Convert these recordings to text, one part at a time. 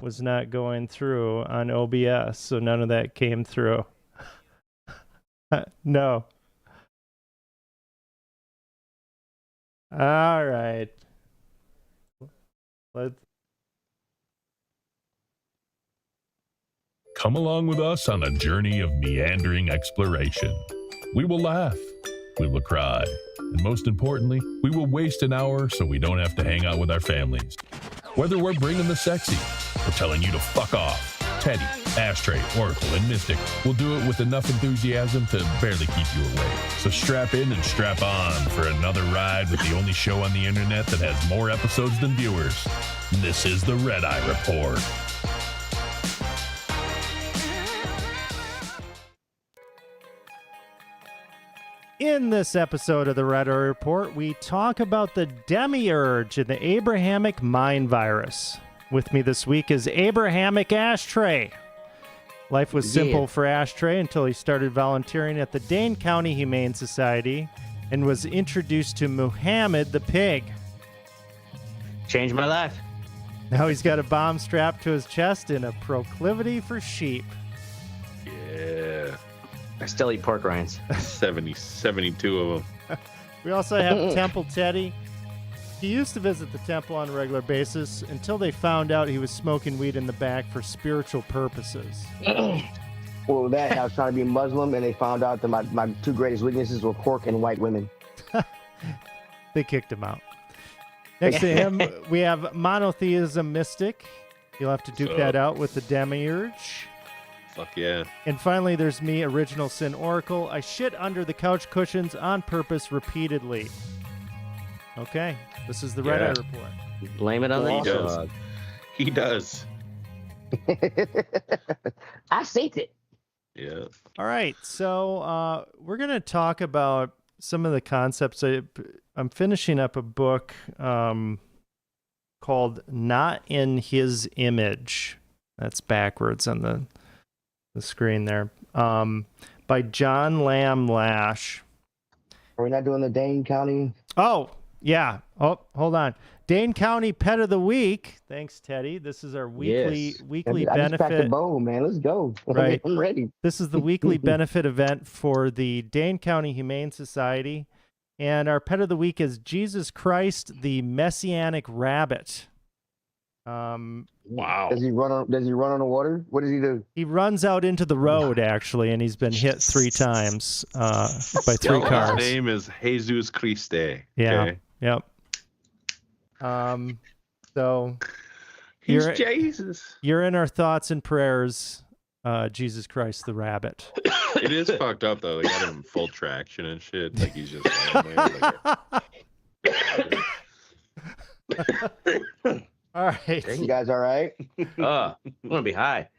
was not going through on OBS, so none of that came through. No. All right. Let's. Come along with us on a journey of meandering exploration. We will laugh, we will cry, and most importantly, we will waste an hour so we don't have to hang out with our families. Whether we're bringing the sexy or telling you to fuck off, Teddy, Ashtray, Oracle, and Mystic will do it with enough enthusiasm to barely keep you awake. So strap in and strap on for another ride with the only show on the internet that has more episodes than viewers. This is the Red Eye Report. In this episode of the Red Eye Report, we talk about the Demiurge and the Abrahamic Mind Virus. With me this week is Abrahamic Ashtray. Life was simple for Ashtray until he started volunteering at the Dane County Humane Society and was introduced to Muhammad the pig. Changed my life. Now he's got a bomb strapped to his chest and a proclivity for sheep. Yeah. I still eat pork rinds. 72 of them. We also have Temple Teddy. He used to visit the temple on a regular basis until they found out he was smoking weed in the back for spiritual purposes. Well, that I was trying to be Muslim, and they found out that my two greatest weaknesses were pork and white women. They kicked him out. Next to him, we have Monotheism Mystic. You'll have to duke that out with the Demiurge. Fuck yeah. And finally, there's me, Original Sin Oracle. I shit under the couch cushions on purpose repeatedly. Okay, this is the Red Eye Report. Blame it on the dog. He does. I seen it. Yeah. All right, so we're going to talk about some of the concepts. I'm finishing up a book called Not in His Image. That's backwards on the screen there. By John Lamb Lash. Are we not doing the Dane County? Oh, yeah. Oh, hold on. Dane County Pet of the Week. Thanks, Teddy. This is our weekly I just packed the benefit. bow, man. Let's go. Right. I'm ready. This is the weekly benefit event for the Dane County Humane Society. And our pet of the week is Jesus Christ, the Messianic Rabbit. Wow. Does he run on the water? What does he do? He runs out into the road, actually, and he's been hit 3 times by 3 cars. His name is Jesus Christe. Yeah. Okay? Yep. So He's Jesus. You're in our thoughts and prayers, Jesus Christ the Rabbit. It is fucked up though. They got him full traction and shit. Like he's just laying there, All right. You guys all right? I'm gonna be high.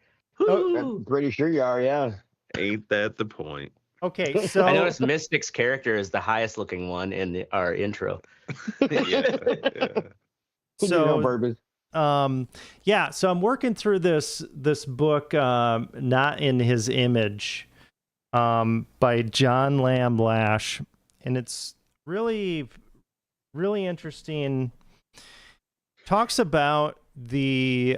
I'm pretty sure you are, yeah. Ain't that the point? Okay, so I noticed Mystic's character is the highest looking one in our intro. Yeah. He did it on purpose. So I'm working through this book, Not in His Image, by John Lamb Lash, and it's really, really interesting. Talks about the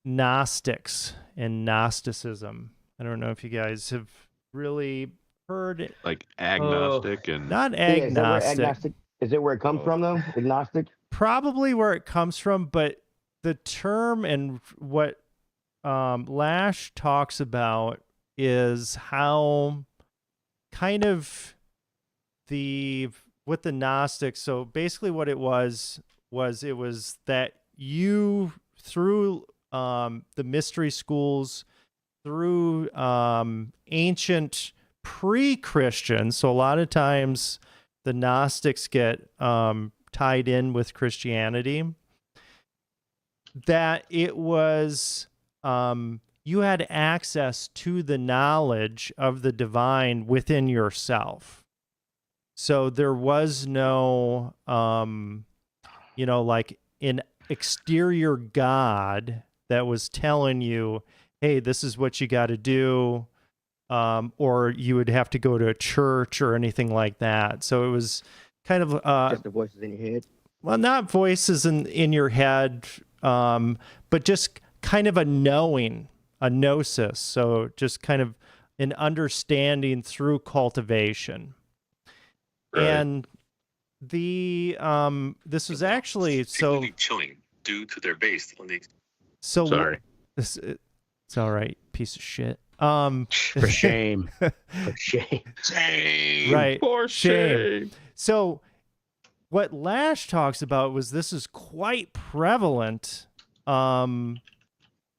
Gnostics and Gnosticism. I don't know if you guys have really heard it. Like agnostic and Not Yeah, agnostic. is it where it comes from, though? Agnostic? Probably where it comes from, but the term and what Lash talks about is how kind of with the Gnostics. So basically what it was that you, through the mystery schools, through ancient pre-Christian, so a lot of times the Gnostics get tied in with Christianity, that it was you had access to the knowledge of the divine within yourself. So there was no like an exterior God that was telling you, hey, this is what you got to do, or you would have to go to a church or anything like that. So it was kind of Just the voices in your head. well, not voices in your head, but just kind of a knowing, a gnosis. So just kind of an understanding through cultivation. Right. And the this was actually so chilling due to their base on the. so Sorry. this it's all right, piece of shit. For shame. For shame. Shame. Right. For shame. So what Lash talks about was this is quite prevalent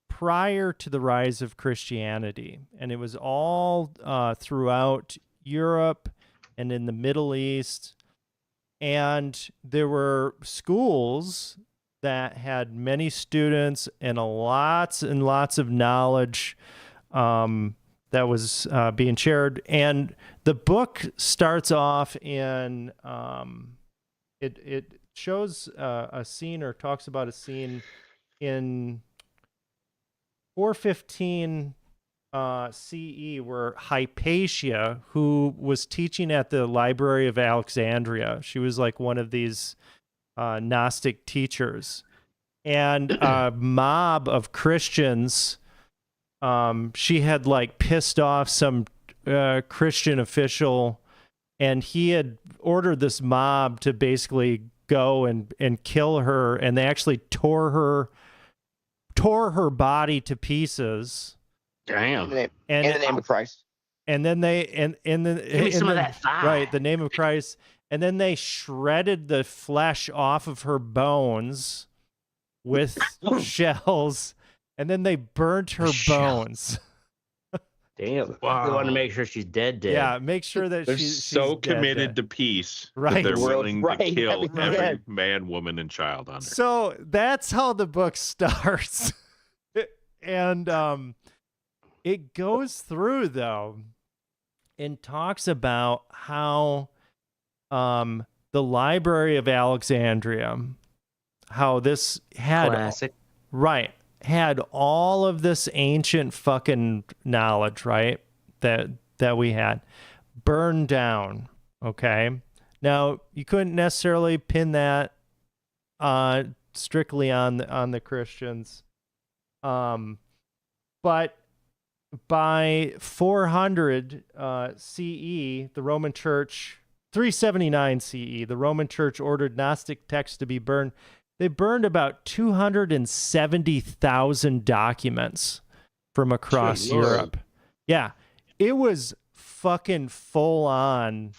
prior to the rise of Christianity, and it was all throughout Europe and in the Middle East. And there were schools that had many students and lots and lots of knowledge that was being shared. And the book starts off in it shows a scene, or talks about a scene in 415 CE, where Hypatia, who was teaching at the Library of Alexandria, she was like one of these Gnostic teachers, and a mob of Christians, she had like pissed off some Christian official, and he had ordered this mob to basically go and kill her, and they actually tore her body to pieces. Damn. In the name of Christ. And then they Give me some of that thigh. right, the name of Christ, and then they shredded the flesh off of her bones with shells, and then they burnt her bones. Damn. Wow. They want to make sure she's dead. Yeah, make sure that They're she's so dead, committed dead. to peace Right. that they're World's willing right. to kill Right. every man, woman, and child on her. So that's how the book starts. And it goes through, though, and talks about how the Library of Alexandria, how this had Classic. had all of this ancient fucking knowledge, right? That we had burned down. Okay. Now you couldn't necessarily pin that strictly on the Christians, but by 400 CE, the Roman Church, 379 CE, the Roman Church ordered Gnostic texts to be burned. They burned about 270,000 documents from across Good Lord. Europe. Yeah, it was fucking full on,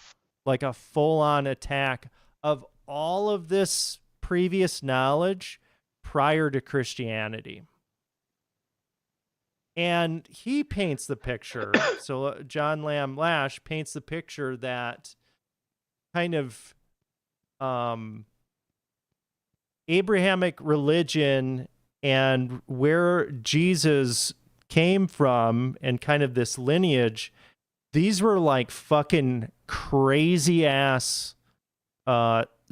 like a full on attack of all of this previous knowledge prior to Christianity. And he paints the picture. So John Lamb Lash paints the picture that kind of Abrahamic religion and where Jesus came from and kind of this lineage, these were like fucking crazy ass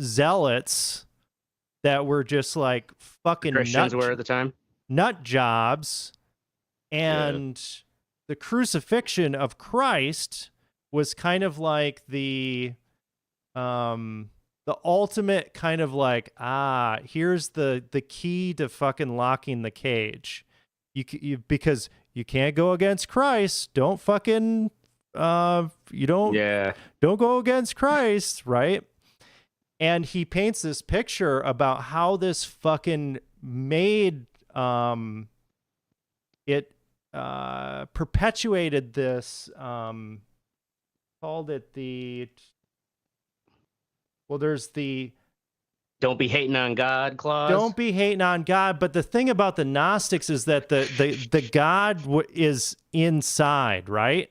zealots that were just like fucking Christians were at the time. nut jobs. And the crucifixion of Christ was kind of like the ultimate kind of like, here's the key to fucking locking the cage. You because you can't go against Christ. Don't fucking don't go against Christ, right? And he paints this picture about how this fucking made it perpetuated this, called it there's the Don't be hating on God clause. don't be hating on God. But the thing about the Gnostics is that the God is inside, right?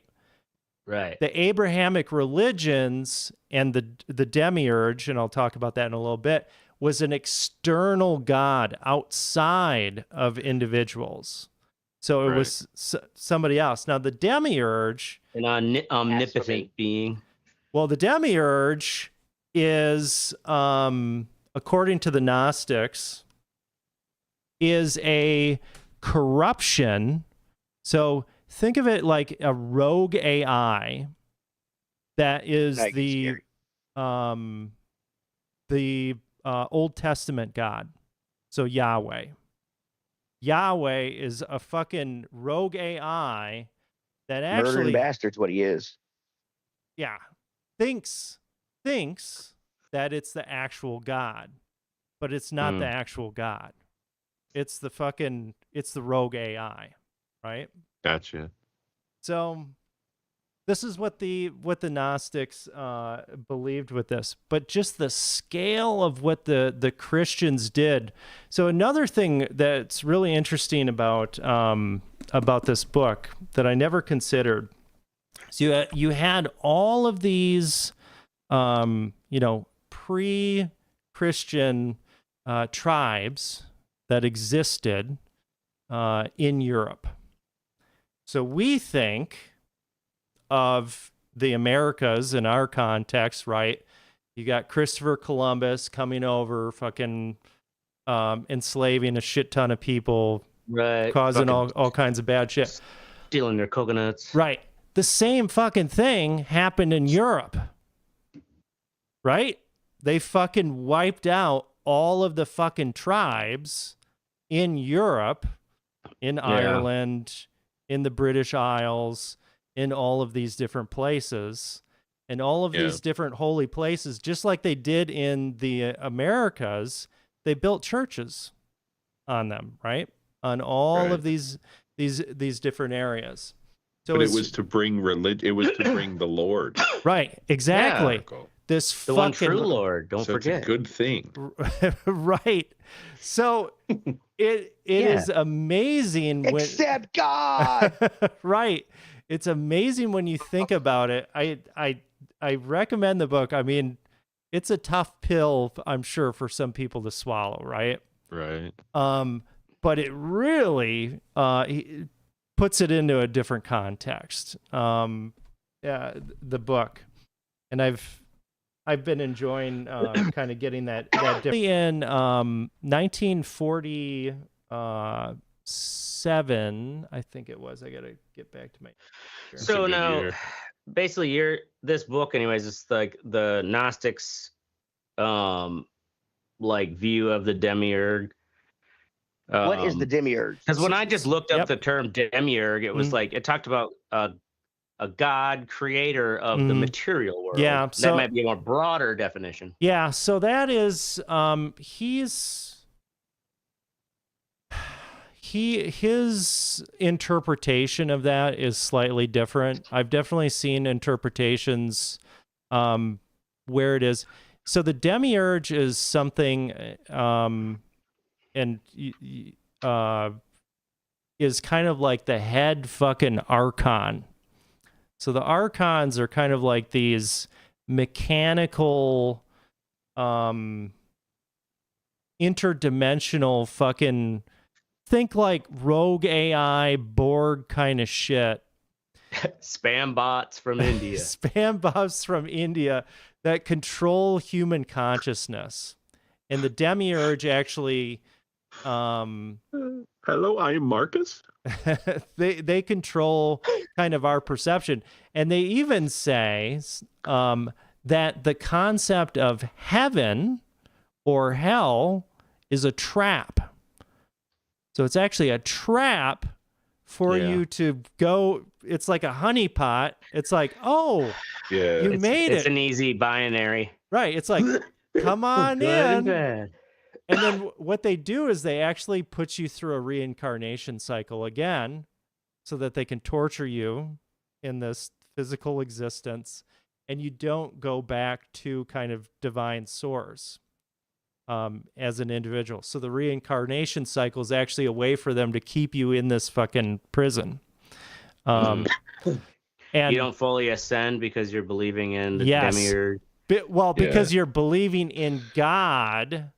Right. The Abrahamic religions and the Demiurge, and I'll talk about that in a little bit, was an external God outside of individuals. So it was somebody else. Now, the Demiurge... An omnipotent being. Well, the Demiurge is, according to the Gnostics, is a corruption. So think of it like a rogue AI that is the Old Testament God. So Yahweh. Yahweh is a fucking rogue AI that Murdering actually, bastard's what he is. yeah, thinks that it's the actual God, but it's not the actual God. It's the rogue AI, right? Gotcha. So this is what the Gnostics believed with this, but just the scale of what the Christians did. So another thing that's really interesting about this book that I never considered. So you had all of these, pre-Christian tribes that existed in Europe. So we think of the Americas in our context, right? You got Christopher Columbus coming over, fucking enslaving a shit ton of people, Right. causing all kinds of bad shit. Stealing their coconuts. Right. The same fucking thing happened in Europe, right? They fucking wiped out all of the fucking tribes in Europe, in Ireland, in the British Isles, in all of these different places, and all of these different holy places, just like they did in the Americas, they built churches on them, right? On all of these different areas. So but it was to bring religion. It was to bring the Lord. Right, exactly. Yeah. This The one true Lord, don't forget. It's a good thing. Right. So it is amazing when Except God. right. It's amazing when you think about it. I recommend the book. I mean, it's a tough pill, I'm sure, for some people to swallow, right? Right. But it really puts it into a different context. The book, and I've been enjoying kind of getting that in 1947, I think it was. I gotta get back to my. So now, basically, this book, anyways, it's like the Gnostics, like view of the Demiurge. What is the Demiurge? Because when I just looked up the term Demiurge, it was like it talked about a god creator of the material world. Yeah, so that might be a more broader definition. Yeah, so that is his interpretation of that is slightly different. I've definitely seen interpretations where it is. So the Demiurge is something is kind of like the head fucking archon. So the archons are kind of like these mechanical, interdimensional fucking, think like rogue AI, Borg kind of shit. Spam bots from India. Spam bots from India that control human consciousness. And the Demiurge actually... Hello, I am Marcus. they control kind of our perception, and they even say that the concept of heaven or hell is a trap. So it's actually a trap for you to go. It's like a honeypot. It's like, oh, you made it. It's an easy binary, right? It's like, come on good in. and bad. And then what they do is they actually put you through a reincarnation cycle again so that they can torture you in this physical existence, and you don't go back to kind of divine source as an individual. So the reincarnation cycle is actually a way for them to keep you in this fucking prison. And you don't fully ascend because you're believing in the Demiurge. Because you're believing in God,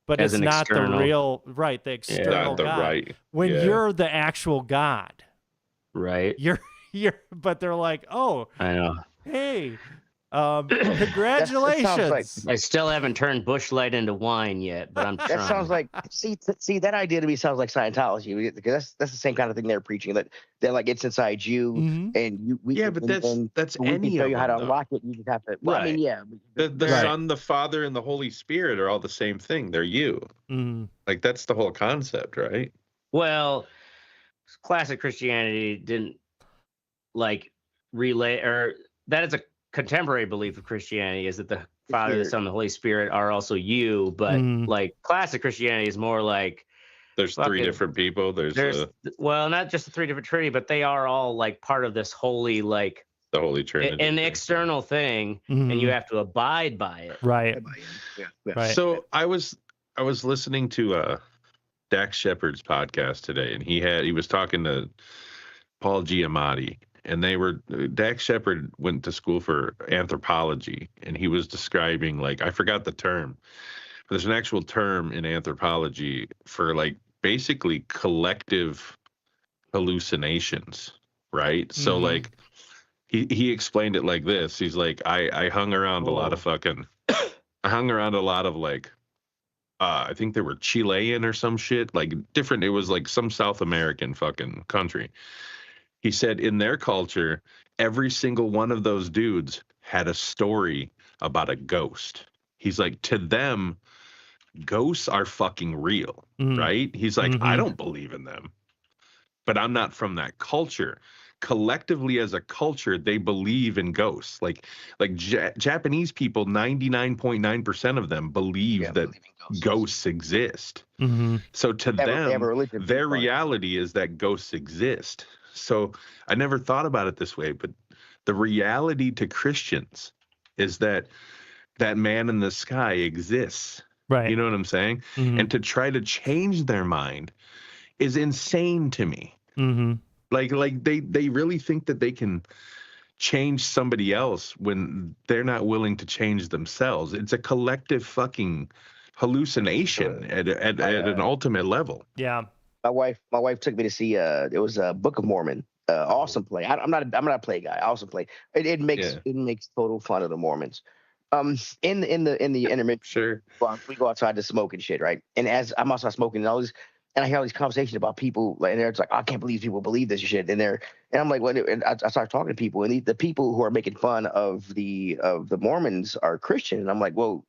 but as it's not external. the real, right, the external God. Right. When you're the actual God. Right. You're but they're like, oh, I know. Hey, congratulations. I still haven't turned Busch Light into wine yet, but I'm trying. That sounds like see that idea to me sounds like Scientology, because that's the same kind of thing they're preaching, that they're like, it's inside you, and that's we any can tell of you how them, to unlock it. You just have to. Well, Right. I mean, yeah. The Son, the Father, and the Holy Spirit are all the same thing. They're you. Like, that's the whole concept, right? Well, classic Christianity didn't like relay, or that is a contemporary belief of Christianity, is that the Father, the Son, the Holy Spirit are also you. But like classic Christianity is more like There's three different people. There's well, not just the three different Trinity, but they are all like part of this holy, like the Holy Trinity, an external thing, and you have to abide by it. Right. Yeah. Right. So I was listening to Dax Shepard's podcast today, and he was talking to Paul Giamatti, and Dax Shepard went to school for anthropology, and he was describing, like, I forgot the term, but there's an actual term in anthropology for like basically collective hallucinations, right? So like he explained it like this. He's like, I hung around a lot of like I think they were Chilean or some shit, like different. It was like some South American fucking country. He said in their culture, every single one of those dudes had a story about a ghost. He's like, to them, ghosts are fucking real, right? He's like, I don't believe in them, but I'm not from that culture. Collectively as a culture, they believe in ghosts. Like Japanese people, 99.9% of them believe that ghosts exist. So to them, their reality is that ghosts exist. So I never thought about it this way, but the reality to Christians is that man in the sky exists. Right. You know what I'm saying? And to try to change their mind is insane to me. Like they really think that they can change somebody else when they're not willing to change themselves. It's a collective fucking hallucination at an ultimate level. Yeah. My wife took me to see it was a Book of Mormon. Awesome play. I'm not a play guy. Awesome play. It makes total fun of the Mormons. In the intermission, sure, we go outside to smoke and shit, right? And as I'm outside smoking and all this, and I hear all these conversations about people, like, and they're like, I can't believe people believe this shit. And I'm like, well, and I start talking to people, and the people who are making fun of the Mormons are Christian, and I'm like, well,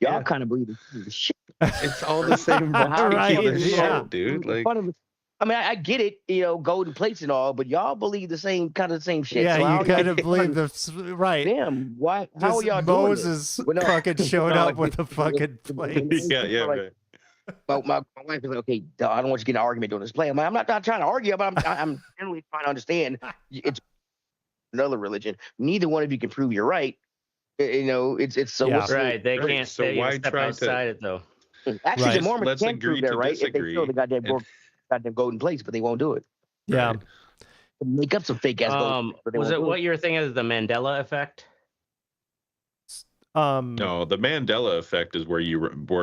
y'all kind of believe this shit. It's all the same, right? Shit, dude. Like, I mean, I get it, golden plates and all, but y'all believe the same shit. Yeah, so you kind of believe right. Damn, why? How are y'all Moses doing this? fucking showed up with a fucking plate. Yeah. Like, my wife is like, okay, I don't want you to get in an argument doing this play. I'm not trying to argue, but I'm generally trying to understand. It's another religion. Neither one of you can prove you're right. It's so right. They can't. So why why step try outside it though? Actually, the Mormons can agree prove they're to right disagree. if they feel the goddamn golden plates, but they won't do it. Yeah. Right. Make up some fake ass golden plates, but they Was won't it do what you're thinking of the Mandela effect? No, the Mandela effect is where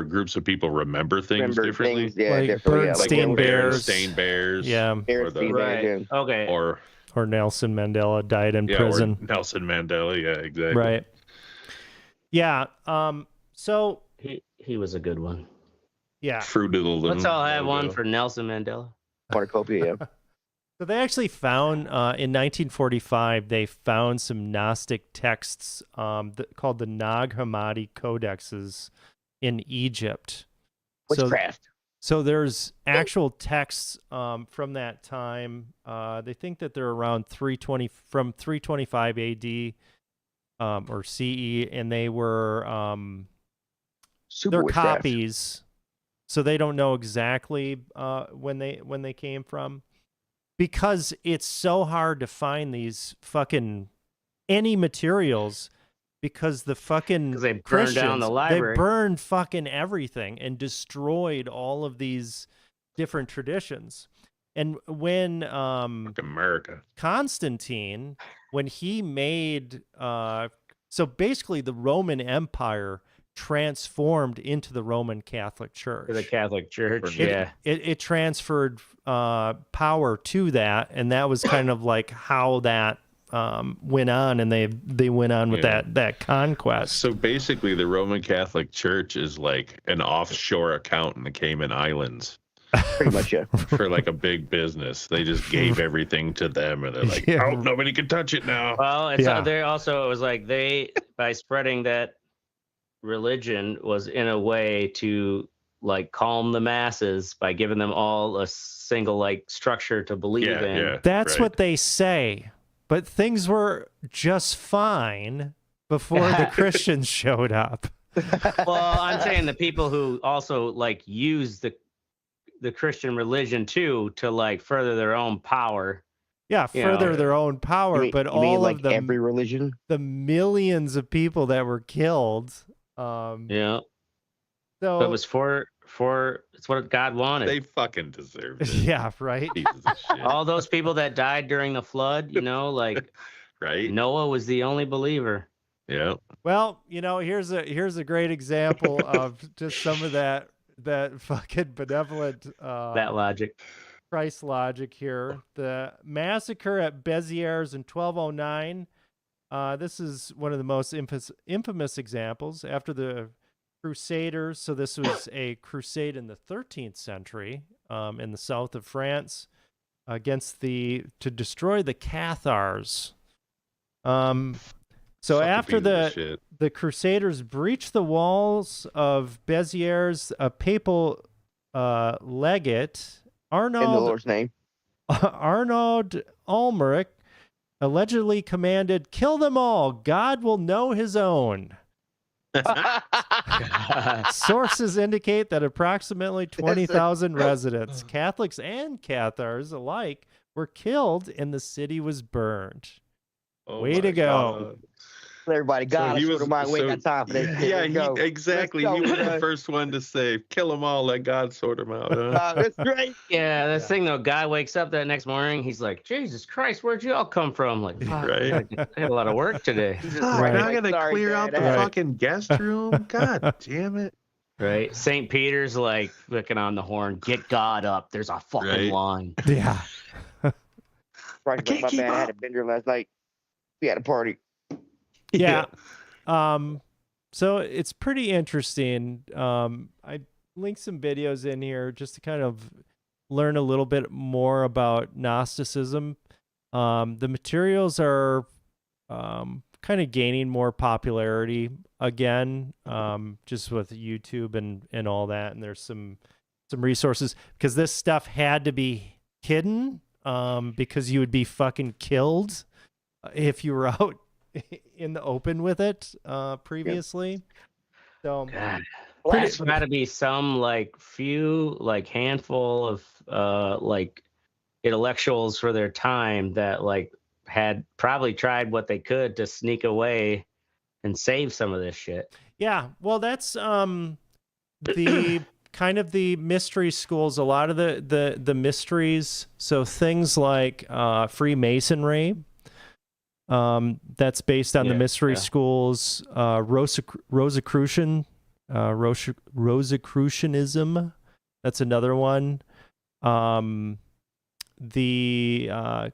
groups of people remember things differently. Yeah, like Bernstein Bears, Bears, yeah, Right. Okay. or Nelson Mandela died in prison. Or Nelson Mandela, yeah, exactly. Right. Yeah. So he was a good one. Yeah. Fruit of the Loom. Let's all have one for Nelson Mandela. Cornucopia, yeah. So they actually found in 1945 they found some Gnostic texts called the Nag Hammadi codexes in Egypt. Witchcraft. So there's actual texts from that time. They think that they're around 325 AD or CE, and they were they're copies. So they don't know exactly when they came from. Because it's so hard to find these fucking any materials, because the fucking they burned Christians, down the library. They burned fucking everything and destroyed all of these different traditions. And when America, Constantine, when he made so basically the Roman Empire transformed into the Roman Catholic Church. The Catholic Church, It transferred power to that, and that was kind of like how that went on, and they went on with that conquest. So basically, the Roman Catholic Church is like an offshore account in the Cayman Islands. Pretty much, yeah. For like a big business, they just gave everything to them, and they're like, "Oh, nobody can touch it now." Well, they also, it was like they, by spreading that religion, was in a way to like calm the masses by giving them all a single like structure to believe in. Yeah, That's right. what they say. But things were just fine before the Christians showed up. Well, I'm saying the people who also like use the Christian religion too to like further their own power. Yeah, You further know. their own power, but you mean all like of them, every religion? the millions of people that were killed. Yeah. So But it was for it's what God wanted. They fucking deserved it. yeah, right. Pieces of shit. All those people that died during the flood, you know, like Right? Noah was the only believer. Yeah. Well, here's a great example of just some of that fucking benevolent That logic. Christ logic here. The massacre at Béziers in 1209. This is one of the most infamous examples after the Crusaders. So this was a crusade in the 13th century in the south of France to destroy the Cathars. So Fucking after pieces of shit. the Crusaders breached the walls of Béziers, a papal legate, In the Lord's name. Arnaud Almeric, allegedly commanded, "Kill them all. God will know his own." Sources indicate that approximately 20,000 residents, Catholics and Cathars alike, were killed and the city was burned. Oh Way my to go. God. Everybody, God, he I was- sort of mind. We so- ain't got time for that shit. Yeah, Let's go. exactly. Let's He go, was the man. first one to say, "Kill them all. Let God sort them out." Huh? That's great. Yeah, this thing though, guy wakes up that next morning, he's like, Jesus Christ, where'd you all come from? Like, fuck, Right. I had a lot of work today. Jesus Fuck, Christ, Right. I gotta sorry, clear Dad. out the Right. fucking guest room. God damn it. Right? St. Peter's like flicking on the horn, get God up. There's a fucking Right. line. Yeah. Christ, can't my keep bad. I had up. a bender last night. We had a party. Yeah. So it's pretty interesting. I linked some videos in here just to kind of learn a little bit more about Gnosticism. The materials are kind of gaining more popularity again, just with YouTube and all that. And there's some resources because this stuff had to be hidden because you would be fucking killed if you were out in the open with it previously. So God. Pretty- There's got to be some like few, like handful of like intellectuals for their time that like had probably tried what they could to sneak away and save some of this shit. yeah, well, that's the kind of the mystery schools. A lot of the mysteries. So things like Freemasonry. That's based on the mystery schools. Rosicrucianism. That's another one. The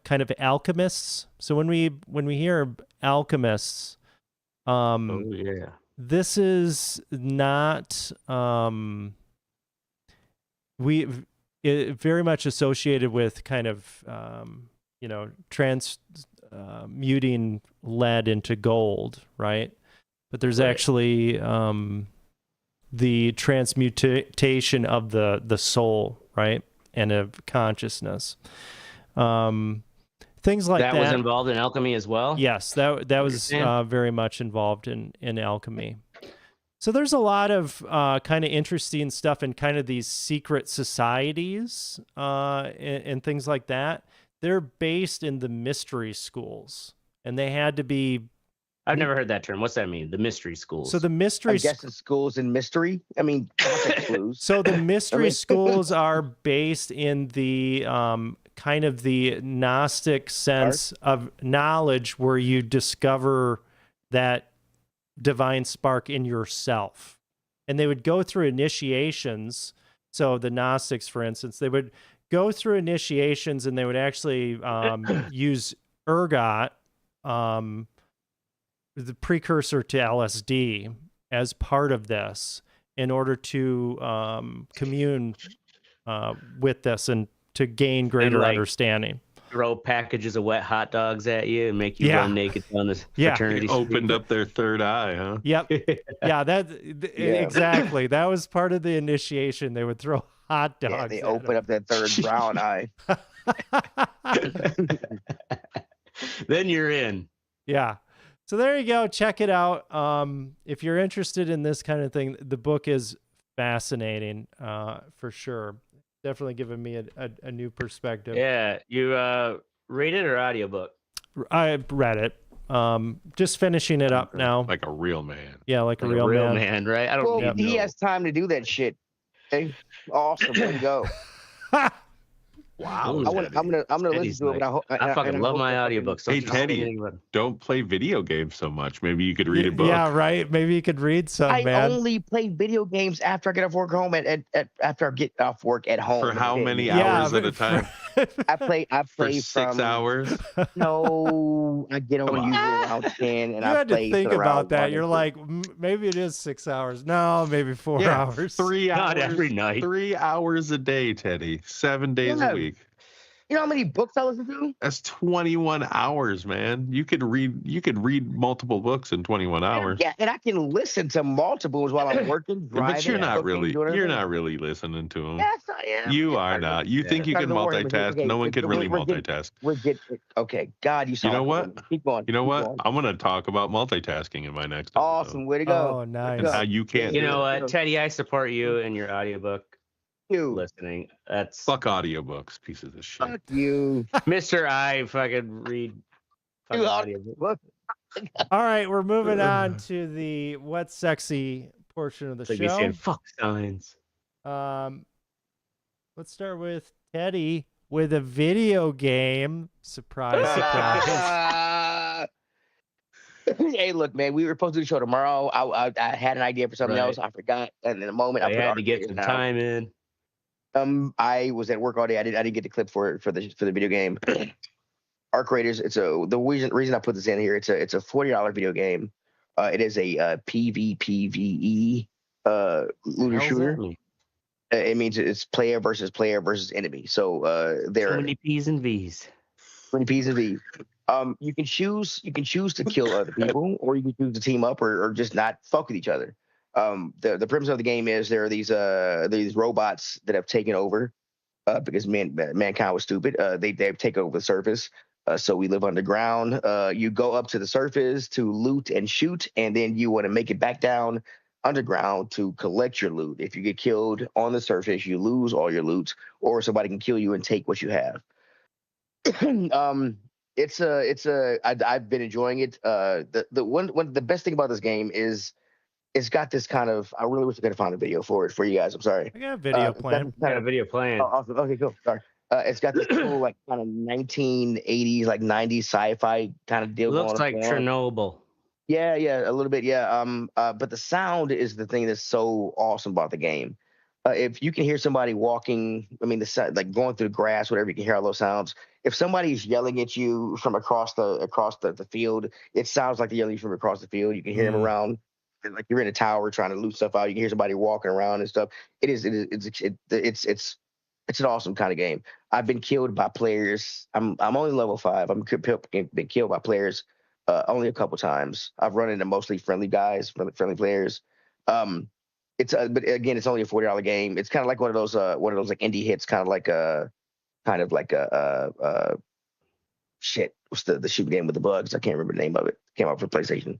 kind of alchemists. So when we hear alchemists, Oh yeah. this is not very much associated with kind of transmuting lead into gold, right? But there's Right. actually the transmutation of the soul, right, and of consciousness. Things like that. That was involved in alchemy as well. Yes, that was Understand. very much involved in alchemy. So there's a lot of kind of interesting stuff in kind of these secret societies and things like that. They're based in the mystery schools, and they had to be. I've never heard that term. What's that mean? The mystery schools. So the mystery. I guess it's schools in mystery. I mean, context clues. So the mystery mean- schools are based in the kind of the Gnostic sense of knowledge, where you discover that divine spark in yourself, and they would go through initiations. So the Gnostics, for instance, they would go through initiations, and they would actually use ergot, the precursor to LSD, as part of this in order to commune with this and to gain greater like, understanding. throw packages of wet hot dogs at you and make you Yeah. run naked down the Yeah. fraternity They opened street. up their third eye, huh? Yep. Yeah, Yeah. exactly. That was part of the initiation. They would throw hot dogs. Yeah, they at open up that third brown eye. Then you're in. Yeah. So there you go. Check it out. If you're interested in this kind of thing, the book is fascinating, for sure. Definitely giving me a new perspective. Yeah. You read it or audiobook? I read it. Just finishing it up now. Like a real man. Yeah, like a Like real man. man, right? I don't Well, even he know. has time to do that shit. Okay, awesome. Way to go. Wow. I'm gonna Teddy's listen to it. But I fucking love my audiobooks. Hey, Don't you say Teddy. anything about it. Don't play video games so much. Maybe you could read a book. Yeah, right. Maybe you could read some, I man. only play video games after I get off work home after I get off work at home. For how many Yeah, hours at a but- time? I play For from 6 hours? No, I get on Come on. usually around 10 and You I had to play think till around about that. 1 You're or 2. like, maybe it is 6 hours. No, maybe 4 Yeah, hours. 3 hours. Not every night. 3 hours a day, Teddy. 7 days Yeah. a week. You know how many books I listen to? That's 21 hours, man. You could read multiple books in 21 hours. Yeah, and I can listen to multiples while I'm working, driving. But you're not cooking, really doing you're everything. not really listening to them. Yes, I am. You are not. You think you Sorry, can don't worry, multitask. okay, No one can really we're getting- multitask. We're getting okay. God, you saw. You know what? Keep going. You know keep what? going. I'm going to talk about multitasking in my next episode. Awesome, way to go. Oh, nice. And how you can't You do know it. what, Teddy? I support you in your audiobook You. listening. That's Fuck audiobooks, pieces of shit. Fuck you. Mr. I fucking read fucking You audiobook. Look, All right, we're moving on to the what's sexy portion of the It's like you show. saying fuck signs. Let's start with Teddy with a video game. Surprise, surprise. Hey, look, man, we were supposed to do the show tomorrow. I had an idea for something Right. else. I forgot, and in a moment, I I put had our to get videos some down. time in. I was at work all day. I didn't get the clip for the video game. Arc Raiders. The reason I put this in here. It's a $40 video game. It is a PvPvE looter How's that shooter. mean? It means it's player versus enemy. So there So are many P's and V's. many P's and V's. You can choose to kill other people, or you can choose to team up, or just not fuck with each other. The premise of the game is there are these robots that have taken over because mankind was stupid. They've taken over the surface. So we live underground. You go up to the surface to loot and shoot, and then you want to make it back down underground to collect your loot. If you get killed on the surface, you lose all your loot, or somebody can kill you and take what you have. I've been enjoying it. The best thing about this game is it's got this kind of. I really wish I could have found a video for you guys. I'm sorry. I got a video It's got plan. this Got kind a of- video playing. Oh, awesome. Okay, cool. Sorry. It's got this cool, like, kind of 1980s, like 90s sci-fi kind of deal Looks like going on. Chernobyl. Yeah, a little bit, yeah. But the sound is the thing that's so awesome about the game. If you can hear somebody walking, I mean, like going through the grass, whatever, you can hear all those sounds. If somebody's yelling at you from across the field, it sounds like they're yelling from across the field. You can hear them around, like you're in a tower trying to loot stuff out. You can hear somebody walking around and stuff. It's an awesome kind of game. I've been killed by players. I'm only level 5. Been killed by players only a couple times. I've run into mostly friendly guys, friendly players. But again, it's only a $40 game. It's kind of like one of those like indie hits, kind of like shit. What's the shooting game with the bugs? I can't remember the name of it. Came out for PlayStation.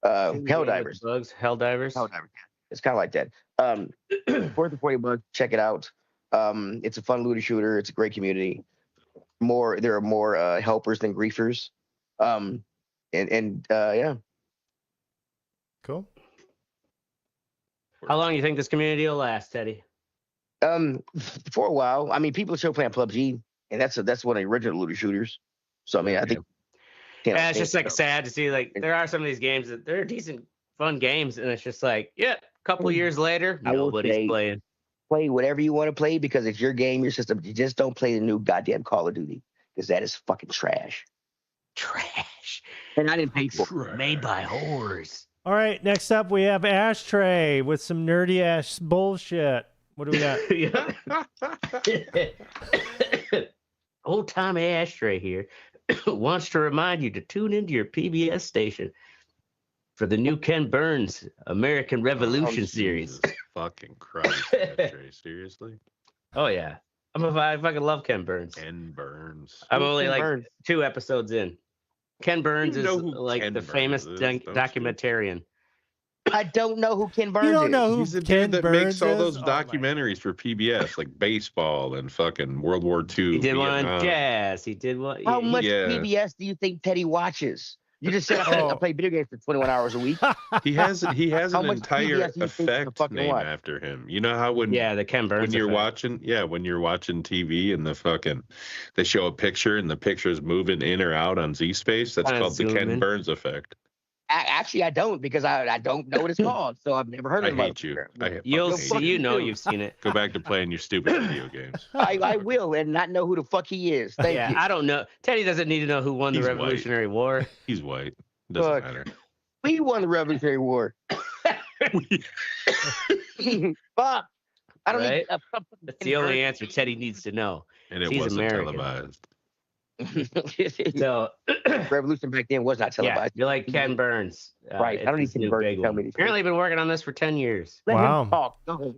Helldivers. Bugs, Helldivers. Helldivers. It's kind of like that. Worth the $40. Check it out. It's a fun looter shooter. It's a great community. There are more helpers than griefers. Yeah. Cool. How long do you think this community will last, Teddy? For a while. I mean, people are still playing PUBG, and that's one of the original looter shooters. So I mean, I think. Yeah, it's just like sad to see. Like there are some of these games that they're decent, fun games, and it's just like, yeah, a couple years later, I will nobody's say- playing. Play whatever you want to play because it's your game, your system. You just don't play the new goddamn Call of Duty because that is fucking trash. Trash. And I didn't pay for it. Made by whores. All right, next up we have Ashtray with some nerdy ass bullshit. What do we got? Yeah. Old Tommy Ashtray here wants to remind you to tune into your PBS station for the new Ken Burns American Revolution series. Jesus fucking Christ, Ashtray, seriously? Oh yeah, I fucking love Ken Burns. Ken Burns. I'm Who's only Ken like Burns? 2 episodes in. Ken Burns You is know who like Ken the Burns famous is, don't you? documentarian. I don't know who Ken Burns You don't know is. who He's the Ken dude that Burns makes all is? those Oh, my documentaries for PBS, like baseball and fucking World War II. He did one on Vietnam. jazz. He did one. How much Yeah. PBS do you think Teddy watches? You just said I Oh. play video games for 21 hours a week. He has How an much entire PBS do you think to effect fucking named watch? after him. You know how when Yeah, the Ken Burns. when you're effect. watching TV and they show a picture and the picture's moving in or out on Z space. That's Kinda called the zoom Ken in. Burns effect. Actually, I don't because I don't know what it's called, so I've never heard I of it. hate you. I You'll fucking hate see. you. You know, you've seen it. Go back to playing your stupid video games. I will and not know who the fuck he is. Thank Yeah, you. I don't know. Teddy doesn't need to know who won the He's white. Revolutionary War. He's white. Doesn't Fuck. matter. We won the Revolutionary War. Fuck. I don't Right? need. That's the only answer Teddy needs to know. And it He's wasn't American. televised. So, Revolution back then was not yeah, televised. you're like Ken Burns. Right. I don't need it's Ken new Burns big to tell one. me this. Apparently, been working on this for 10 years. Let Wow. him talk. Go ahead.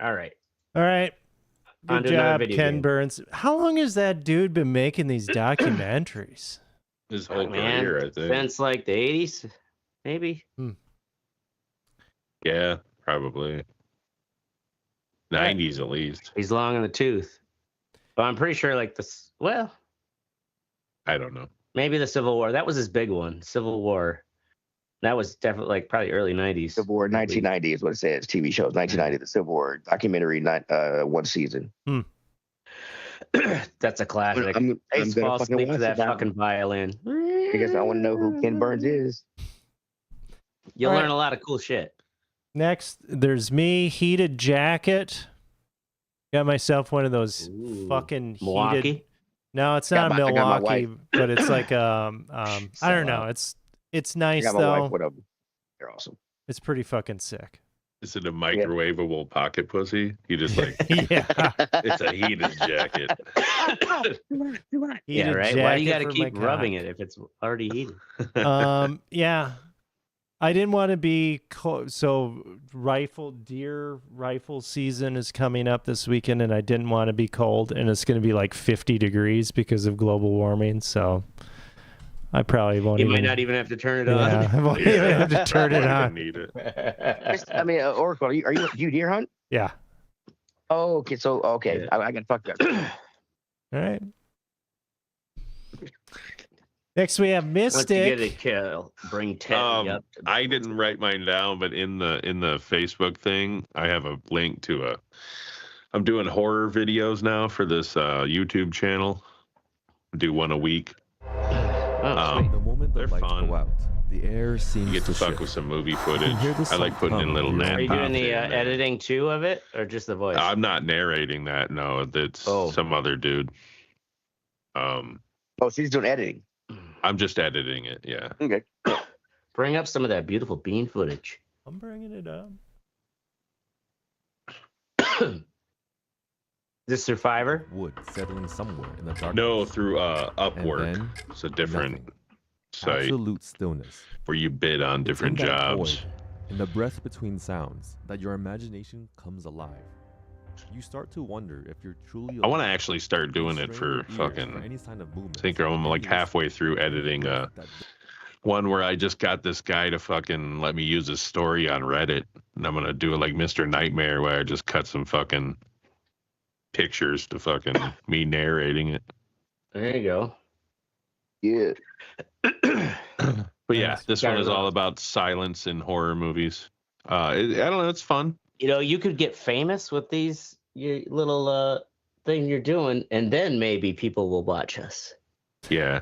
All right. All right. On Good to another job, video Ken game. Burns. How long has that dude been making these documentaries? His whole Man, career, I think. since like the 80s, maybe. Yeah, probably. 90s at least. He's long in the tooth. But I'm pretty sure like this. Well, I don't know. maybe the Civil War. That was his big one. Civil War. That was definitely like probably early 90s. Civil War 1990 is what it says. TV shows 1990. The Civil War documentary, one season. That's a classic. I'm Ace gonna falls fucking asleep to watch that it now. fucking violin. Because I want to know who Ken Burns is. You'll All right. learn a lot of cool shit. Next, there's me, heated jacket. Got myself one of those Ooh. fucking heated. Milwaukee. No, it's Got not my- I got my Milwaukee, but it's like I Sell don't know. out. It's I nice got my though. wife with them. They're awesome. It's pretty fucking sick. Is it a microwavable pocket pussy? You just like, Yeah. it's a heated jacket. Yeah, Heated right. Why do you got jacket to for my keep rubbing cock. it if it's already heated? Yeah. I didn't want to be so deer rifle season is coming up this weekend, and I didn't want to be cold, and it's going to be like 50 degrees because of global warming. So I probably won't. You even, might not even have to turn it Yeah, I won't even have to turn it I on. need it. I mean, Oracle, do you deer hunt? Yeah. Oh, okay. So, okay. Yeah. I got to fuck that. All right. Next we have Once you get a Mystic. kill, bring Teddy up. to the- I didn't write mine down, but in the Facebook thing, I have a link to I'm doing horror videos now for this YouTube channel. Do one a week. Oh, sweet. The moment the They're lights fun. go out, the air seems You get to fuck shift. with some movie You footage. can hear the I like sound putting in come little of your nap Are you own doing the in there. editing too of it, or just the voice? I'm not narrating that. No, that's Oh. some other dude. Oh, she's doing editing. I'm just editing it. Yeah. Okay. Bring up some of that beautiful bean footage. I'm bringing it up. This Survivor? wood settling somewhere in the darkness. No, through And Upwork. then It's a different nothing. site Absolute stillness. where you bid on It's different in that jobs. void, in the breath between sounds, that your imagination comes alive. You start to wonder if you're truly. I want to alive. actually start doing it Strain for your ears fucking. any sign of movement, I think I'm like any halfway through editing that- one where I just got this guy to fucking let me use his story on Reddit, and I'm gonna do it like Mr. Nightmare, where I just cut some fucking pictures to fucking me narrating it. There you go. Yeah. But yeah, Nice. this Got one it is all. all about silence in horror movies. I don't know, it's fun. You know, you could get famous with these your little thing you're doing, and then maybe people will watch us. Yeah.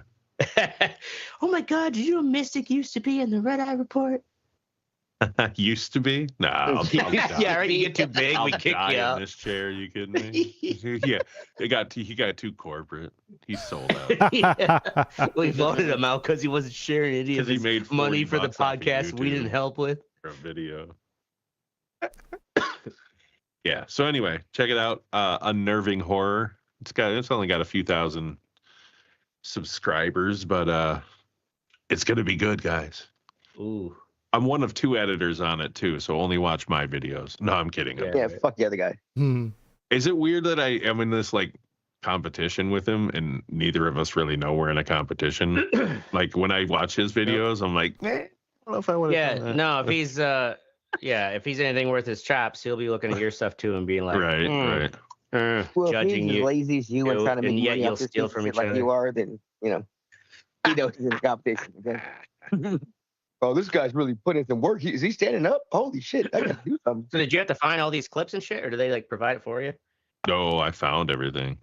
Oh my God! Did you know Mystic used to be in the Red Eye Report? Used to be. Nah, I'll die. Yeah, right. You get too big, we I'll kick die you in out. this chair. You kidding me? Yeah, he got too corporate. He sold out Yeah. We voted him out because he wasn't sharing any of because he his made money 40 for the bucks off of podcast we YouTube didn't help with. for a video. Yeah. So anyway, check it out. Unnerving horror. It's only got a few thousand subscribers, but it's gonna be good, guys. Ooh. I'm one of 2 editors on it too, so only watch my videos. No, I'm kidding. Yeah. Yeah, fuck the other guy. Is it weird that I am in this like competition with him and neither of us really know we're in a competition? Like when I watch his videos, I'm like, I don't know if I want to. Yeah, no, if he's if he's anything worth his chops, he'll be looking at your stuff too and being like, right. Well, judging if he's you. as lazy as you and trying to make yet money you'll off this steal piece of from shit each like other. you are, then he knows he's in a competition. Okay? Oh, this guy's really putting in some work. Is he standing up? Holy shit! I gotta do something. So did you have to find all these clips and shit, or do they like provide it for you? No, I found everything.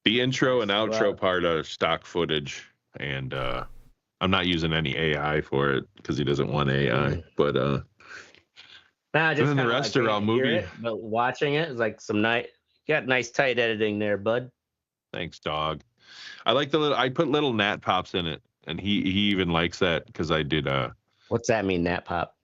The intro and outro part are stock footage, and I'm not using any AI for it because he doesn't want AI. But Nah, just then the kinda rest like are all great to hear movie. it, but watching it is like some nice. You got nice tight editing there, bud. Thanks, dog. I like the little. I put little Nat Pops in it, and he even likes that because I did. What's that mean, Nat Pop?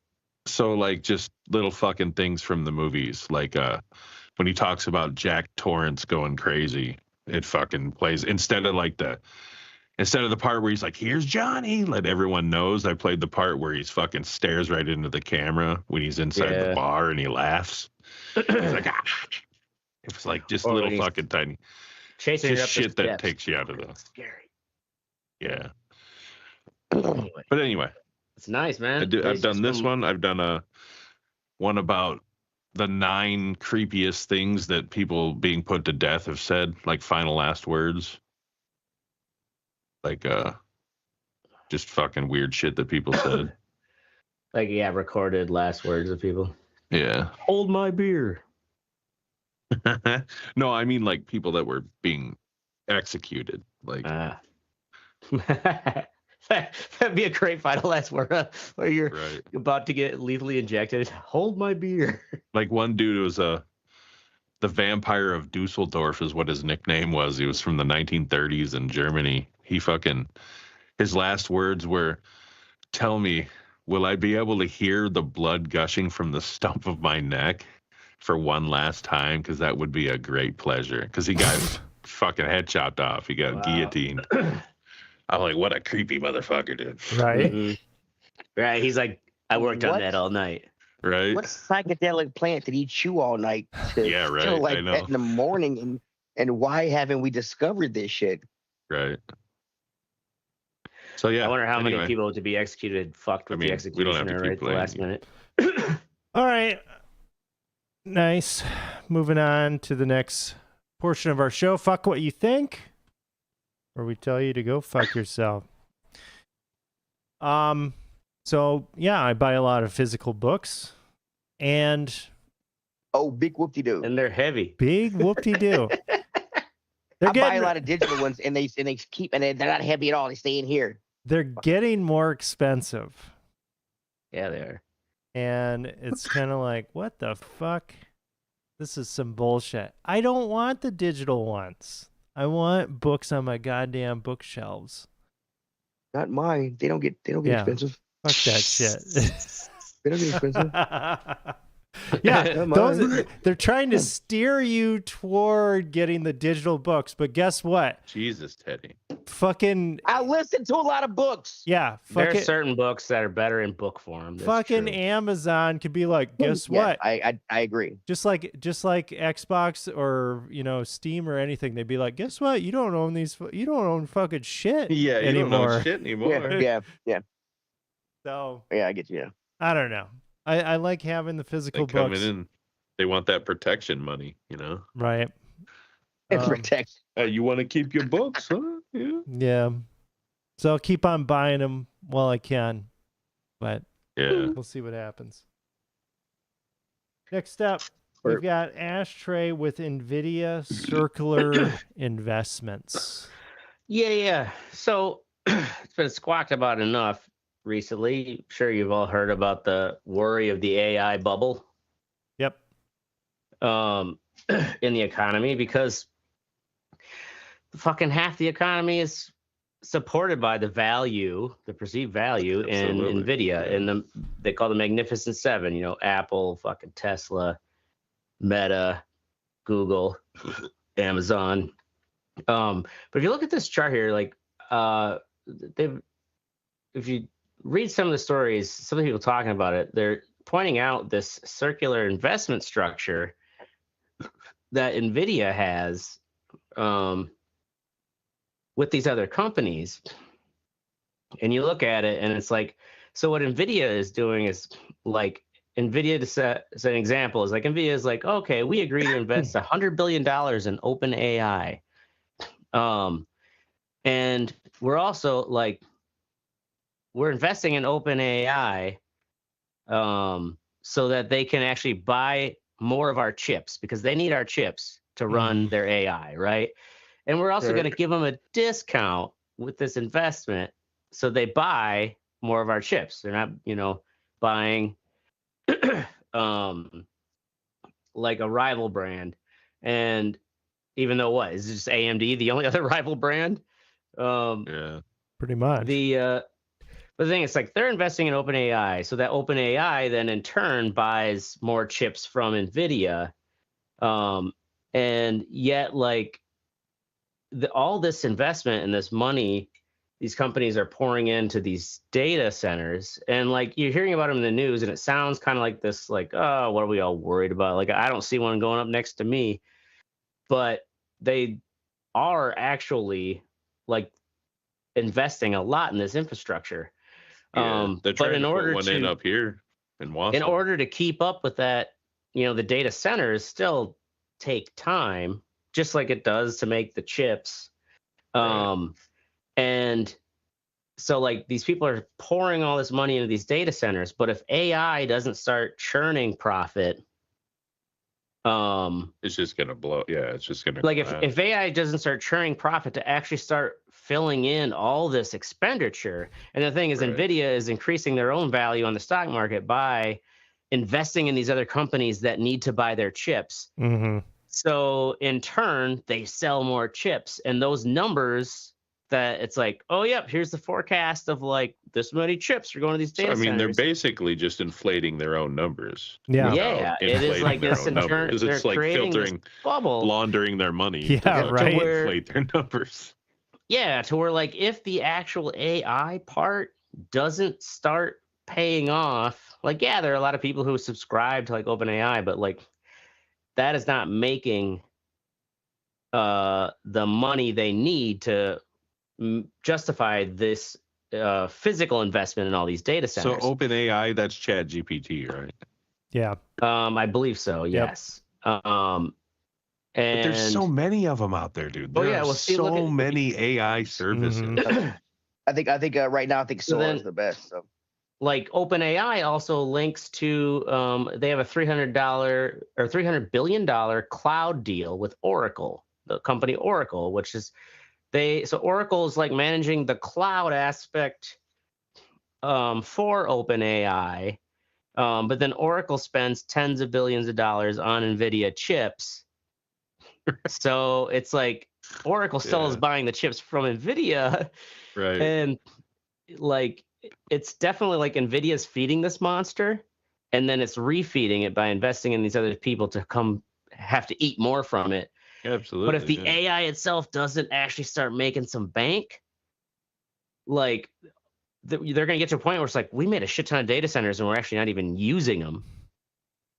So like just little fucking things from the movies, like when he talks about Jack Torrance going crazy, it fucking plays instead of the part where he's like, "Here's Johnny," let everyone knows. I played the part where he's fucking stares right into the camera when he's inside the bar and he laughs. He's like, ah. It was like just Or when little he's fucking tiny chasing just it up shit the that steps. takes you out of the Scary. yeah. Anyway, But anyway, it's nice, man. I've done this one. I've done one about the 9 creepiest things that people being put to death have said, like final last words. Like just fucking weird shit that people said. Like recorded last words of people. Yeah. Hold my beer. No, I mean like people that were being executed. Like That'd be a great final last word where you're right. about to get lethally injected. Hold my beer. Like one dude was the vampire of Dusseldorf is what his nickname was. He was from the 1930s in Germany. His last words were, "Tell me, will I be able to hear the blood gushing from the stump of my neck for one last time? Because that would be a great pleasure." Because he got fucking head chopped off. He got guillotined. I'm like, what a creepy motherfucker, dude. Right? Mm-hmm. Right. He's like, I worked on What? that all night. Right? What psychedelic plant did he chew all night to Yeah, right, feel I like know. that in the morning? And why haven't we discovered this shit? Right. So yeah. I wonder how anyway. many people to be executed fucked with the we don't have to executioner keep right at the playing. last minute. All right. Nice. Moving on to the next portion of our show. Fuck what you think, or we tell you to go fuck yourself. So yeah, I buy a lot of physical books, and Oh, big whoop-de-doo. And they're heavy. big whoop-de-doo. I buy a lot of digital ones, and they keep, and they're not heavy at all. They stay in here. They're getting more expensive, Yeah, they are. and it's kind of like, what the fuck? This is some bullshit. I don't want the digital ones. I want books on my goddamn bookshelves. Not mine. They don't get Yeah. expensive. Fuck that shit. They don't get expensive. Yeah, Mine. they're trying to steer you toward getting the digital books, but guess what? Jesus, Teddy. Fucking I listen to a lot of books. yeah, There are fucking certain books that are better in book form. That's fucking true. Amazon could be like, guess Yeah, what? I agree. Just like Xbox or Steam or anything, they'd be like, guess what? You don't own you don't own fucking shit Yeah, you anymore. don't know shit anymore. Yeah. So Yeah, I get you. Yeah. I don't know. I like having the They physical come books, in, they want that protection money, right? And Um, protect. You want to keep your books, huh? Yeah. Yeah. So I'll keep on buying them while I can, but Yeah. we'll see what happens. Next up, we've got Ashtray with NVIDIA Circular Investments. Yeah. So it's been squawked about enough recently. I'm sure you've all heard about the worry of the AI bubble. Yep. In the economy, because fucking half the economy is supported by the perceived value in Absolutely. NVIDIA, and they call the Magnificent Seven. Apple, fucking Tesla, Meta, Google. Amazon. But if you look at this chart here, like if you read some of the stories, some of the people talking about it, they're pointing out this circular investment structure that NVIDIA has with these other companies. And you look at it and it's like, so what NVIDIA is doing is like, NVIDIA, to set as an example, is like NVIDIA is like, okay, we agree to invest $100 billion in OpenAI. And we're also like, we're investing in OpenAI so that they can actually buy more of our chips because they need our chips to run their AI, right? And we're also going to give them a discount with this investment so they buy more of our chips. They're not, buying like a rival brand. And even though what is just AMD the only other rival brand? Yeah, pretty much. But the thing is, like, they're investing in OpenAI, so that OpenAI then in turn buys more chips from NVIDIA, and yet like all this investment and this money these companies are pouring into these data centers, and like you're hearing about them in the news, and it sounds kind of like this, like, oh, what are we all worried about? Like, I don't see one going up next to me, but they are actually like investing a lot in this infrastructure. They're trying in to order put one in up here in Wausau. In order to keep up with that, the data centers still take time, just like it does to make the chips. And so like these people are pouring all this money into these data centers, but if AI doesn't start churning profit, it's just gonna blow. Yeah, it's just gonna like if AI doesn't start churning profit to actually start filling in all this expenditure. And the thing is, NVIDIA is increasing their own value on the stock market by investing in these other companies that need to buy their chips. So in turn, they sell more chips, and those numbers that it's like, oh, yep, here's the forecast of like this many chips are going to these data centers. They're basically just inflating their own numbers. Yeah, it is like this in turn. It's like filtering, bubble, laundering their money. Yeah, right. Inflate their numbers. Yeah, to where like if the actual AI part doesn't start paying off, like, yeah, there are a lot of people who subscribe to like OpenAI, but like that is not making the money they need to justify this physical investment in all these data centers. So OpenAI, that's ChatGPT, right? Yeah. I believe so. Yes. But there's so many of them out there, dude. There are so many AI services. I think right now Sora is the best. So, like OpenAI also links to they have a $300 billion cloud deal with Oracle, the company Oracle, which is so Oracle is like managing the cloud aspect for OpenAI, but then Oracle spends tens of billions of dollars on NVIDIA chips. So it's like Oracle still is buying the chips from NVIDIA, right? And like it's definitely like NVIDIA's feeding this monster, and then it's refeeding it by investing in these other people to have to eat more from it. Absolutely. But if the AI itself doesn't actually start making some bank, like they're going to get to a point where it's like, we made a shit ton of data centers and we're actually not even using them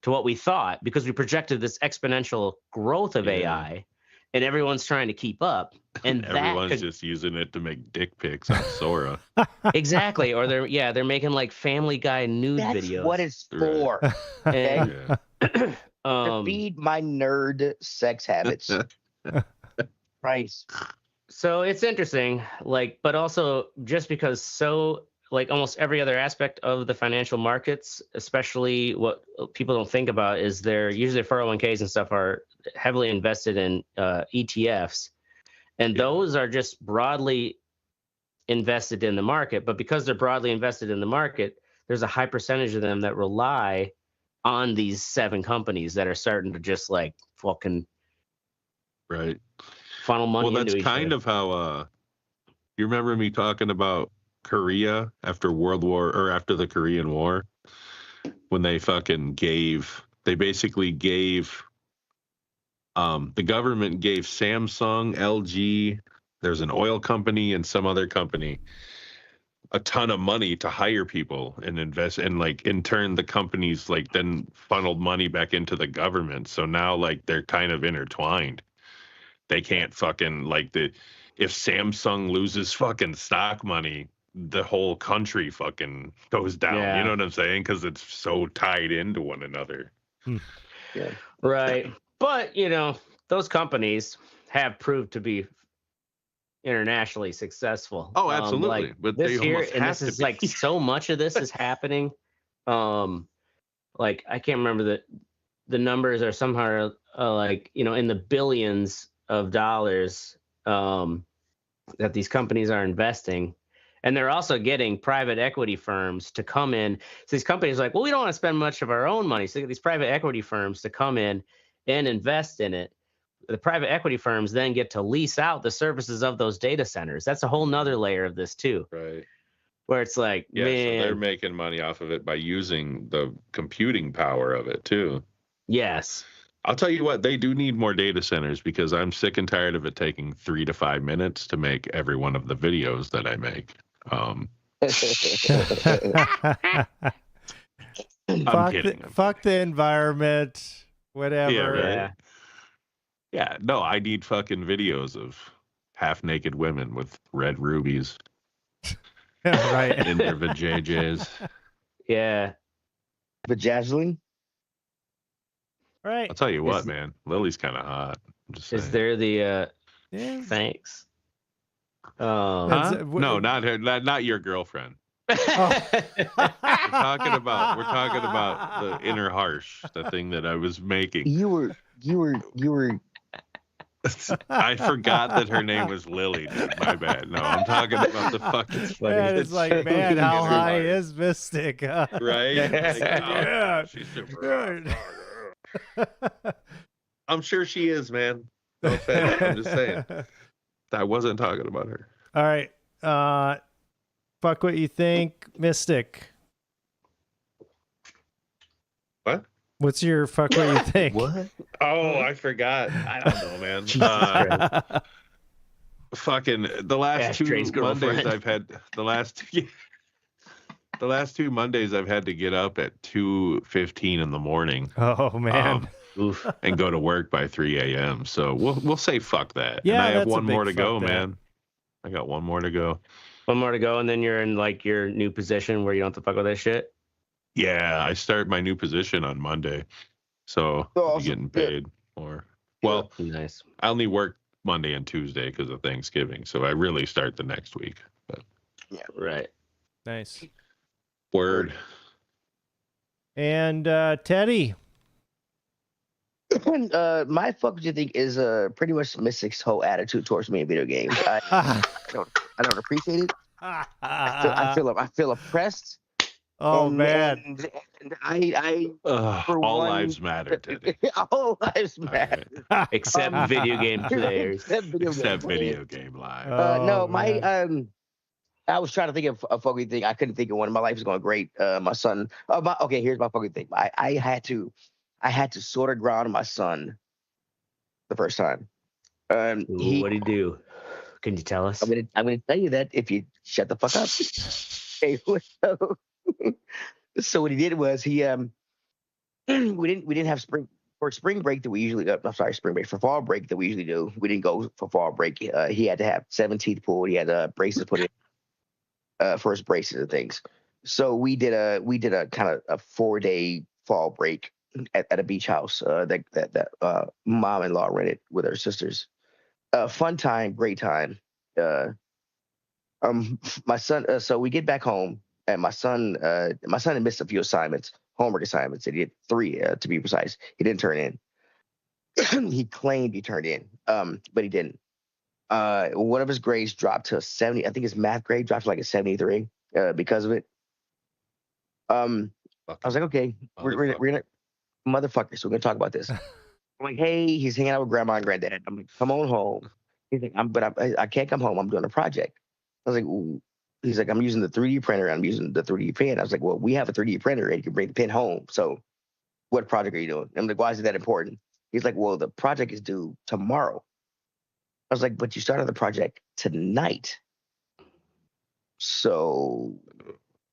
to what we thought because we projected this exponential growth of AI and everyone's trying to keep up. And everyone's just using it to make dick pics on Sora. Exactly. Or they're making like Family Guy nude videos. That's what it's for. Okay? To feed my nerd sex habits. Price. So it's interesting, like, but also just because like almost every other aspect of the financial markets, especially what people don't think about is usually 401ks and stuff are heavily invested in ETFs. And those are just broadly invested in the market. But because they're broadly invested in the market, there's a high percentage of them that rely on these 7 companies that are starting to just like fucking funnel money into each other. Well, that's kind of how you remember me talking about Korea after the Korean War, when they basically gave The government gave Samsung, LG, there's an oil company and some other company a ton of money to hire people and invest, and like in turn the companies like then funneled money back into the government. So now like they're kind of intertwined. They can't fucking like if Samsung loses fucking stock money, the whole country fucking goes down. Yeah. You know what I'm saying? Because it's so tied into one another. Yeah. Right. But, those companies have proved to be internationally successful. Oh, absolutely. But this they here, almost and have this is to be. like so much of this is happening. Like I can't remember the numbers are somehow like, in the billions of dollars that these companies are investing. And they're also getting private equity firms to come in. So these companies are like, well, we don't want to spend much of our own money. So they get these private equity firms to come in and invest in it. The private equity firms then get to lease out the services of those data centers. That's a whole nother layer of this too. Right. Where it's like, Yeah, so they're man, making money off of it by using the computing power of it too. yes. I'll tell you what, they do need more data centers because I'm sick and tired of it taking 3 to 5 minutes to make every one of the videos that I make. I'm kidding. Fuck the environment, whatever. Yeah, right. Yeah. Yeah, no, I need fucking videos of half-naked women with red rubies Right. in their vajayjays. Yeah. Vajazzling? Right. I'll tell you what, man, Lily's kind of hot. I'm just saying. Is there the Yeah. thanks? Huh? It's, No, not her, not your girlfriend. Oh. We're talking about the inner harsh, the thing that I was making. You were I forgot that her name was Lily, dude. My bad. No, I'm talking about the fucking. Man, it's like, man, how high is Mystic? Huh? Right? Like, Yeah. she's super. I'm sure she is, man. No offense. I'm just saying. I wasn't talking about her. All right. Fuck what you think, Mystic. What? What's your fuck what you think? what? Oh, I forgot. I don't know, man. Fucking the last Ashtray's two Mondays girlfriend. I've had the last two Mondays I've had to get up at 2:15 in the morning. Oh man. Oof. And go to work by 3 a.m. So we'll say fuck that. Yeah, and I have that's a one more to big go, fuck that. man. I got one more to go. One more to go, and then you're in like your new position where you don't have to fuck with that shit. Yeah, I start my new position on Monday, so Oh, I'll be awesome. getting paid more. Well, Nice. I only work Monday and Tuesday because of Thanksgiving, so I really start the next week. But Right. Nice. word. And Teddy. My fuck what you think is pretty much Mystic's whole attitude towards me in video games. I don't appreciate it. I feel oppressed. Oh and, man. and I for All one- lives matter, Teddy. all lives matter. Except video game players. Except video Except game video game live. no, Oh, my man. I was trying to think of a fucking thing. I couldn't think of one. My life is going great. My son. Okay, here's my fucking thing. I had to sort of ground my son the first time. Ooh, what'd he do? Can you tell us? I'm gonna tell you that if you shut the fuck up. Okay, so what he did was he we didn't have spring break that we usually spring break for fall break that we usually do. We didn't go for fall break. He had to have 7 teeth pulled. He had braces put in for his braces and things. So we did a kind of a 4-day fall break at a beach house that mom-in-law rented with her sisters. Fun time, great time. My son. So we get back home, and my son had missed a few homework assignments. And he had 3 to be precise. He didn't turn in. He claimed he turned in, but he didn't. One of his grades dropped to 70. I think his math grade dropped to like a 73 because of it. I was like, okay, we're gonna motherfucker. So we're gonna talk about this. I'm like, hey, he's hanging out with grandma and granddad. I'm like, come on home. He's like, I can't come home. I'm doing a project. I was like, ooh. He's like, I'm using the 3D printer. I'm using the 3D pen. I was like, well, we have a 3D printer and you can bring the pen home. So what project are you doing? I'm like, why is it that important? He's like, well, the project is due tomorrow. I was like, but you started the project tonight. So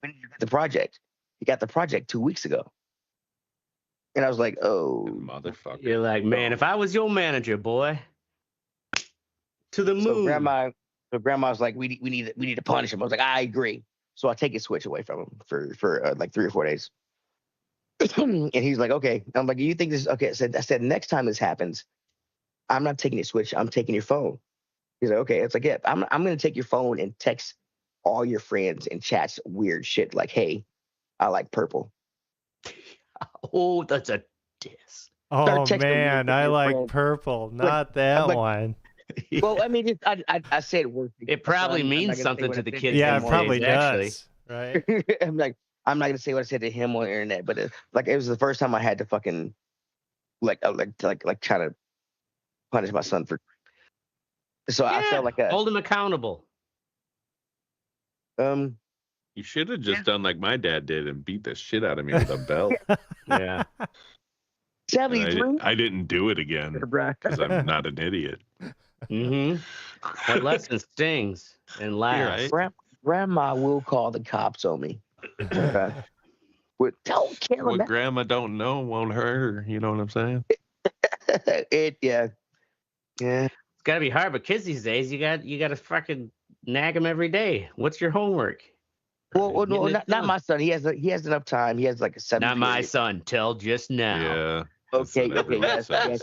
when did you get the project? You got the project 2 weeks ago. And I was like, oh, Motherfucker. You're like, man, if I was your manager, boy, to the moon. So grandma's like, we need to punish him. I was like, I agree. So I take his Switch away from him for like 3 or 4 days. And he's like, okay. I'm like, you think this is okay? I said, next time this happens, I'm not taking your Switch. I'm taking your phone. He's like, okay. It's like, yeah, I'm going to take your phone and text all your friends and chats weird shit like, hey, I like purple. Oh, that's a diss. Oh texting man, me I your like friend. purple, not that like- one. Well, I mean, I said words. It probably means something to the kids. Yeah, these it probably days, actually. does. Right? I'm like, I'm not gonna say what I said to him on the internet, but it was the first time I had to fucking like try to punish my son for. So I felt like hold him accountable. um You should have just done like my dad did and beat the shit out of me with a belt. Yeah. 73. I didn't do it again because I'm not an idiot. Mm-hmm. That lesson stings and lasts. Right. Grandma will call the cops on me. Okay. Don't kill him. What grandma don't know won't hurt her. You know what I'm saying? Yeah. It's gotta be hard, but kids these days, you got to fucking nag them every day. What's your homework? Well, no, Getting it not done. my son. He has enough time. He has like a 7. Not my son. Till just now. Yeah. Okay. That's what everyone Yes. says.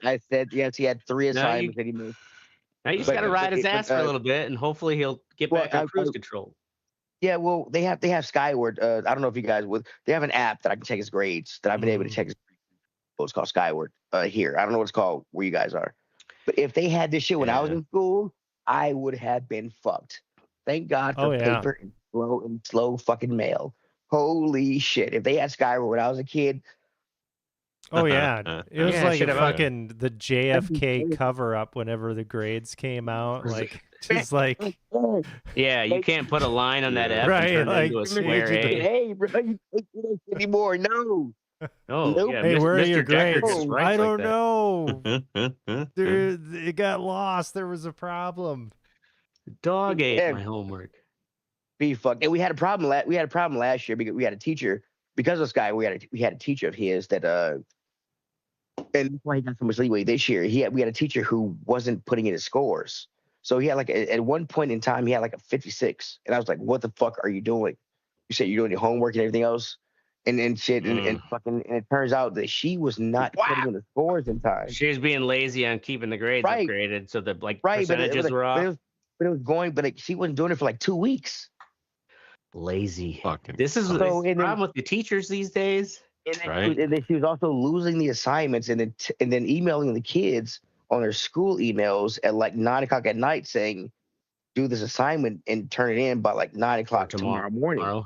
I said yes. He had 3 No, assignments that he missed. Now you just But- got to ride his but- ass for a little bit, and hopefully he'll get Well, back on I- cruise control. Yeah, well, they have Skyward. I don't know if you guys would. They have an app that I can check his grades. That I've been able to check his grades. It's called Skyward. Here, I don't know what it's called where you guys are. But if they had this shit when I was Yeah. in school, I would have been fucked. Thank God for Oh, yeah. paper and slow fucking mail. Holy shit! If they had Skyward when I was a kid, Oh yeah, it was Yeah, like should a have- fucking the JFK cover up whenever the grades came out, like just like Yeah, you can't put a line on that F Right, and turn like, it into a square A. hey, bro, you can't do this anymore. No. Oh, Nope. yeah. hey, where are Mr. your Decker grades? just writes I like don't that. know. It got lost. There was a problem. Dog ate Yeah. my homework. Be fucked. And we had a problem. We had a problem last year because we had a teacher. Because of this guy, we had a teacher of his that and that's why he got so much leeway this year. We had a teacher who wasn't putting in his scores. So he had like at one point in time he had like a 56, and I was like, "What the fuck are you doing? You said you're doing your homework and everything else, and shit, and fucking." And it turns out that she was not putting in the scores in time. She was being lazy on keeping the grades Right. upgraded, so the like Right, percentages were off. But it was going. But she wasn't doing it for like 2 weeks. Lazy. Fucking This is So, the and then- problem with the teachers these days. And then, Right. and then she was also losing the assignments and then emailing the kids on their school emails at like 9 o'clock at night saying, do this assignment and turn it in by like 9 o'clock tomorrow morning. Tomorrow.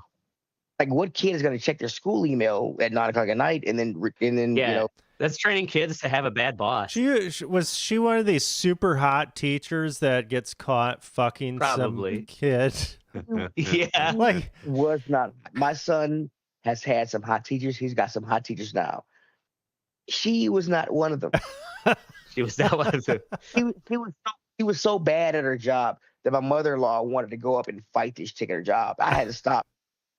Like what kid is going to check their school email at 9 o'clock at night and then Yeah. you know, That's training kids to have a bad boss. Was she one of these super hot teachers that gets caught fucking Probably. some kid? Yeah. Like, was not. My son has had some hot teachers. He's got some hot teachers now. She was not one of them. She was that one of the She was so bad at her job that my mother-in-law wanted to go up and fight this chick at her job. I had to stop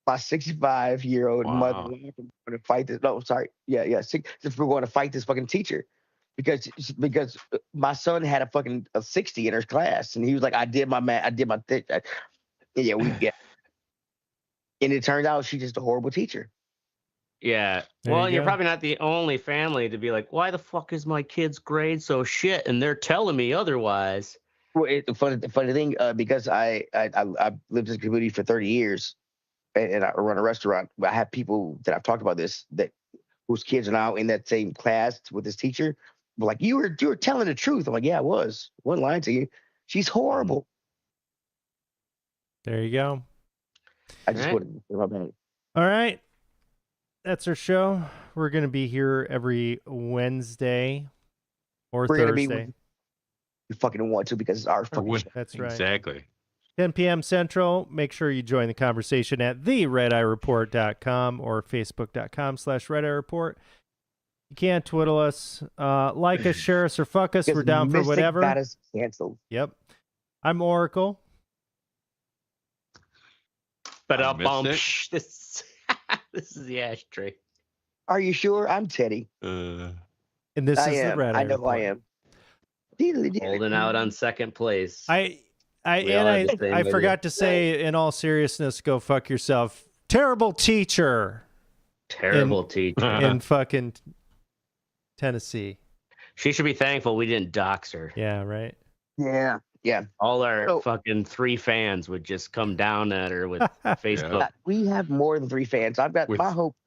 my 65-year-old Wow. mother to fight this. No, sorry. Yeah. We're going to fight this fucking teacher because my son had a 60 in her class, and he was like, "I did my math. I did my thing." Yeah. And it turned out she's just a horrible teacher. Yeah. There Well, you you're go. probably not the only family to be like, why the fuck is my kid's grade so shit? And they're telling me otherwise. Well, the funny thing, because I lived in the community for 30 years, and I run a restaurant. I have people that I've talked about this whose kids are now in that same class with this teacher. But like, you were telling the truth. I'm like, yeah, I was. One line to you. She's horrible. there you go. I just Right. wouldn't. My bad. All right. That's our show. We're going to be here every Wednesday or We're gonna be Thursday. You fucking want to because it's our fucking When- show. That's right. Exactly. 10 p.m. Central. Make sure you join the conversation at theredeyereport.com or facebook.com/redeyereport. You can't twiddle us. Like us, share us, or fuck us. We're down for Mystic whatever. got us canceled. Yep. I'm Oracle. But I'm this this is the ashtray. Are you sure? I'm Teddy. And this I is am. the Red I Eye know who I Report. am. Deedly-dee. Holding out on second place. I We all have the same idea. forgot to say, in all seriousness, go fuck yourself. Terrible teacher Terrible teacher. in fucking Tennessee. She should be thankful we didn't dox her. Yeah, right. Yeah. Yeah. All our So- fucking 3 fans would just come down at her with Facebook. We have more than 3 fans. I've got With- my hope